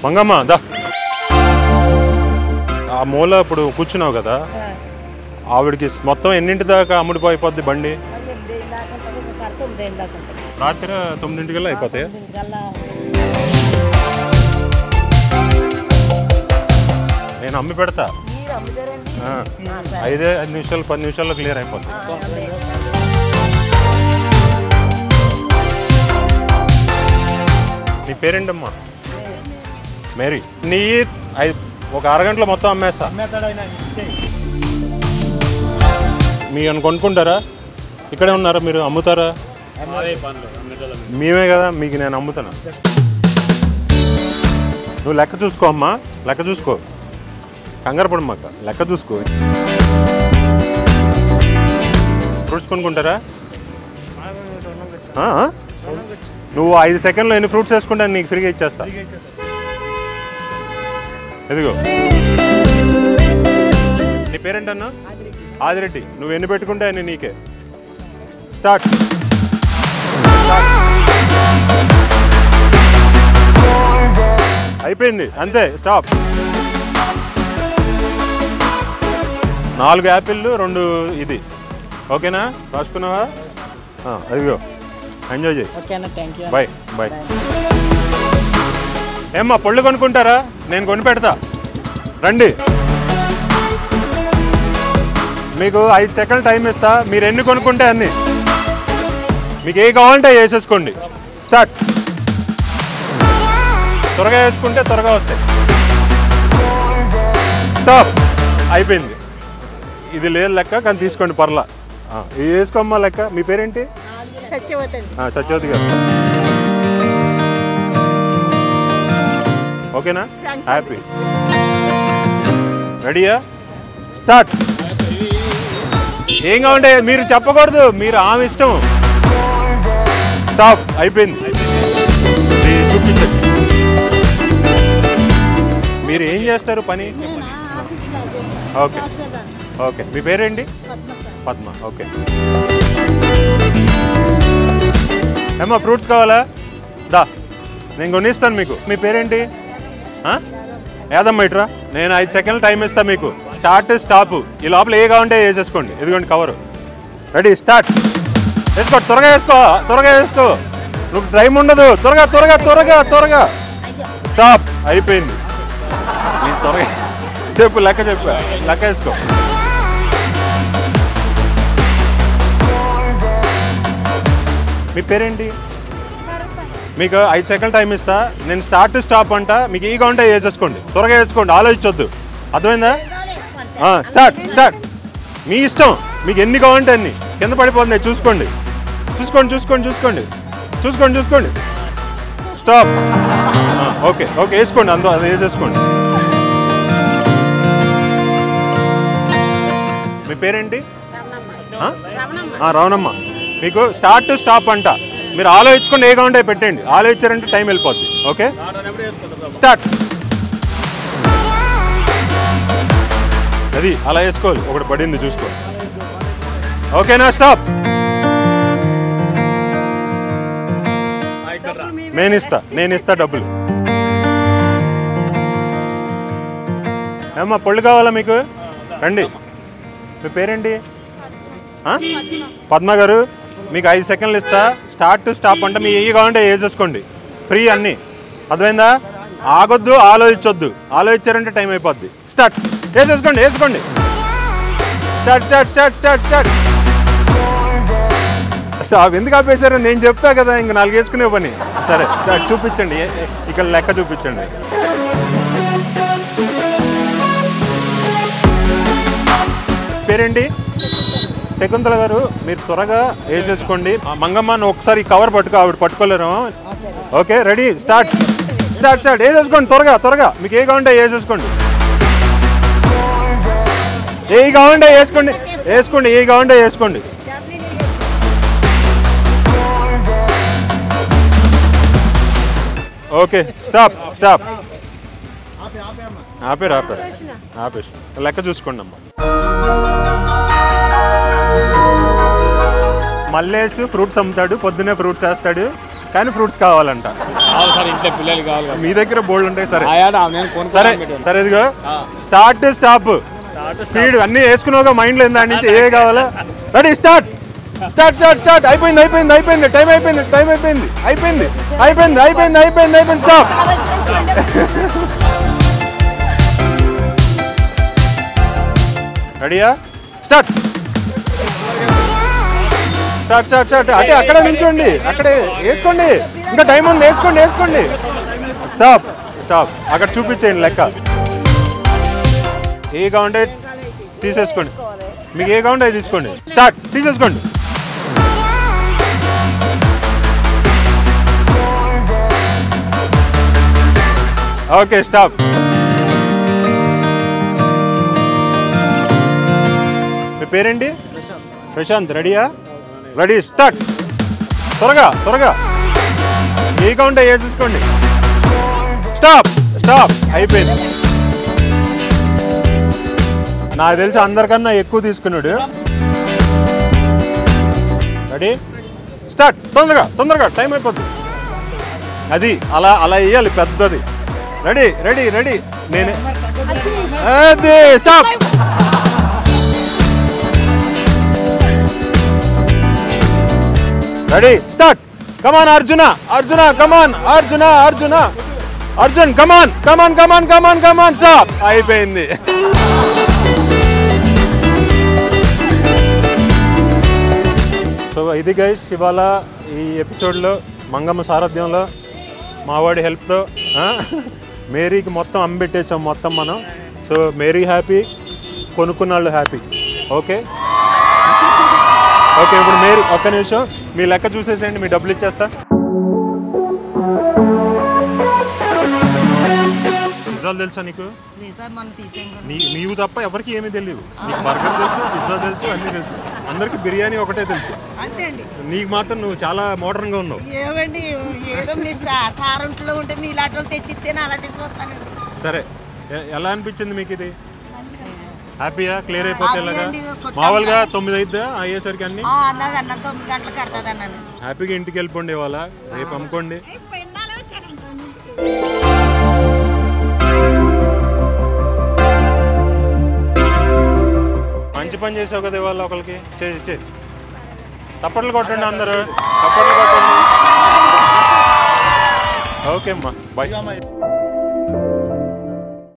మంగమ్మ దా ఆ మూల ఇప్పుడు కూర్చున్నావు కదా ఆవిడకి మొత్తం ఎన్నింటి దాకా అమ్ముడిపోయిపోద్ది బండి రాత్రి 9 అయిపోతాయి నేను అమ్మి పెడతా 5 నిమిషాలు 10 నిమిషాల్లో క్లియర్ అయిపోతుంది నీ పేరేంటమ్మా మేరీ నీ ఒక అరగంటలో మొత్తం అమ్మేస్తా మీరు కొనుక్కుంటారా ఇక్కడే ఉన్నారా మీరు అమ్ముతారా మేమే కదా మీకు నేను అమ్ముతాను నువ్వు లెక్క చూసుకో అమ్మా లెక్క చూసుకో కంగారు పడమాక లెక్క చూసుకో ఫ్రూట్స్ కొనుక్కుంటారా నువ్వు 5 సెకండ్లో ఎన్ని ఫ్రూట్స్ వేసుకుంటా నీకు ఫ్రీగా ఇచ్చేస్తా ఎదిగో నీ పేరేంటన్నా ఆదిరెడ్డి నువ్వు ఎన్ని పెట్టుకుంటే అన్ని నీకే స్టార్ట్ అయిపోయింది అంతే స్టాప్ 4 యాపిళ్ళు 2 ఇది ఓకేనా రాసుకున్నావా అదిగో ఎంజాయ్ చేయి బాయ్ బాయ్ ఏమ్మా పళ్ళు కొనుక్కుంటారా నేను కొని పెడతా రండి మీకు 5 సెకండ్లు టైం ఇస్తా మీరు ఎన్ని కొనుక్కుంటే అన్ని మీకు ఏ కావాలంటే వేసేసుకోండి స్టార్ట్ త్వరగా వేసుకుంటే త్వరగా వస్తాయి స్టాప్ అయిపోయింది ఇది లేదు లెక్క కానీ తీసుకోండి పర్లా ఇది వేసుకోమ్మా లెక్క మీ పేరేంటి సత్యవతి గారు ఓకేనా హ్యాపీ రెడీయా స్టార్ట్ ఏం కావాలంటే మీరు చెప్పకూడదు మీరు ఆమె ఇష్టం స్టాప్ అయిపోయింది చూపించండి మీరు ఏం చేస్తారు పని ఓకే ఓకే మీ పేరేంటి పద్మ ఓకే ఏమ్మా ఫ్రూట్స్ కావాలా దా నేను కొనిస్తాను మీకు మీ పేరేంటి ఏదమ్మా ఇట్రా నేను 5 సెకండ్లు టైం ఇస్తా మీకు స్టార్ట్ స్టాప్ ఈ లోపల ఏ కావాలంటే వేసేసుకోండి ఇదిగోండి కవరు రెడీ స్టార్ట్ వేసుకో త్వరగా వేసుకో నువ్వు టైం ఉండదు త్వరగా స్టాప్ అయిపోయింది నేను త్వరగా చెప్పు లెక్క వేసుకో మీ పేరేంటి మీకు 5 సెకండ్లు టైం ఇస్తా నేను స్టార్ట్ స్టాప్ అంట మీకు ఈ కావాలంటే వేసేసుకోండి త్వరగా వేసుకోండి ఆలోచించొద్దు అర్థమైందా స్టార్ట్ మీ ఇష్టం మీకు ఎన్ని కావాలంటే అన్ని కింద పడిపోతున్నాయి చూసుకోండి స్టాప్ ఓకే వేసుకోండి అది వేసేసుకోండి మీ పేరేంటి రావణమ్మ మీకు స్టార్ట్ స్టాప్ అంట మీరు ఆలోచించుకొని ఏ కావాలంటే పెట్టండి ఆలోచించారంటే టైం వెళ్ళిపోద్ది ఓకే స్టార్ట్ అది అలా వేసుకోవాలి ఒకటి పడింది చూసుకో ఓకేనా స్టాప్ నేను ఇస్తా డబ్బులు ఏమ్మా పళ్ళు కావాలా మీకు రండి మీ పేరేంటి పద్మ గారు మీకు 5 సెకండ్లు ఇస్తా స్టార్ట్ స్టాప్ అంటే మీ ఏ కావాలంటే వేసేసుకోండి ఫ్రీ అన్నీ అర్థమైందా ఆగొద్దు ఆలోచించొద్దు ఆలోచించారంటే టైం అయిపోద్ది స్టార్ట్ వేసేసుకోండి స్టార్ట్ ఎందుకు ఆపేశారు నేను చెప్తా కదా ఇంక 4 వేసుకునే పని సరే చూపించండి ఇక్కడ లెక్క చూపించండి పేరేంటి శకుంతల గారు మీరు త్వరగా వేసేసుకోండి మంగమ్మ ఒకసారి కవర్ ఆవిడ పట్టుకోలేరు ఓకే రెడీ స్టార్ట్ వేసేసుకోండి త్వరగా మీకు ఏ కావాలంటే వేసేసుకోండి ఏ కావాలంటే వేసుకోండి ఓకే స్టాప్ ఆపేసి లెక్క చూసుకోండి అమ్మా మల్లేసు ఫ్రూట్స్ అమ్ముతాడు పొద్దున్నే ఫ్రూట్స్ వేస్తాడు కానీ ఫ్రూట్స్ కావాలంట సార్ ఇంట్లో పిల్లలు కావాలి మీ దగ్గర బోల్డ్ ఉంటాయి. సరే సరే సరే ఇదిగో స్టార్ట్ స్టాప్ స్పీడ్ అన్నీ వేసుకున్నావుగా మైండ్లో దాని నుంచి ఏ కావాలా. Ready start start start start. అయిపోయింది అయిపోయింది అయిపోయింది టైం అయిపోయింది టైం అయిపోయింది అయిపోయింది అయిపోయింది అయిపోయింది అయిపోయింది అయిపోయింది స్టాప్. రెడీయా స్టార్ట్ స్టార్ట్ స్టార్ట్ స్టార్ట్. అంటే అక్కడ నిల్చోండి అక్కడే వేసుకోండి ఇంకా టైం ఉంది వేసుకోండి వేసుకోండి. స్టాప్ స్టాప్ అక్కడ చూపించేయండి లెక్క. ఏ కావాలంటే తీసేసుకోండి మీకు ఏ కావాలంటే అది తీసుకోండి. స్టార్ట్ తీసేసుకోండి. Okay stop. మీ పేరేంటి? ప్రశాంత్. రెడీయా? Ready start. త్వరగా త్వరగా ఏ కావాలంటే వేసేసుకోండి. స్టాప్ స్టాప్ అయిపోయింది. నాకు తెలిసి అందరికన్నా ఎక్కువ తీసుకున్నాడు. Ready start. తొందరగా తొందరగా టైం అయిపోతుంది. అది అలా అలా వేయాలి పెద్దది. రెడీ రెడీ రెడీ నేనే అది stop. Ready start. Come on Arjuna Arjuna come on Arjuna Arjuna Arjun come on come on come on come on come on stop. అయిపోయింది. సో ఇది గైస్ ఇవాళ ఈ ఎపిసోడ్లో మంగమ్మ సారథ్యంలో మావాడి హెల్ప్తో మేరీకి మొత్తం అమ్మిపెట్టేసాం మొత్తం మనం. సో మేరీ హ్యాపీ, కొనుక్కున్న వాళ్ళు హ్యాపీ. ఓకే ఓకే ఇప్పుడు మేరీ ఒక్క నిమిషం మీ లెక్క చూసేసేయండి, మీ డబ్బులు ఇచ్చేస్తా. నిజాలు తెలుసా నీకు? నీవు తప్ప ఎవరికి ఏమీ తెలియదు. నీకు బర్గర్ తెలుసు, పిజ్జా తెలుసు, అన్నీ తెలుసు. అందరికి బిర్యానీ ఒకటే తెలుసు. నీకు మాత్రం నువ్వు చాలా మోడర్న్ గా ఉన్నావు. సరే ఎలా అనిపించింది మీకు ఇది? హ్యాపీయా? క్లియర్ అయిపోతే మామూలుగా 9 అయిద్దా అయ్యేసరికి అన్ని హ్యాపీగా ఇంటికి వెళ్ళిపోండి. ఇవాళ రేపు అమ్ముకోండి. మంచి పని చేసావు కదా ఇవాళ ఒకరికి. చేసి తప్పట్లు కొట్టండి అందరూ, తప్పట్లు కొట్టండి. ఓకే అమ్మా బాయ్.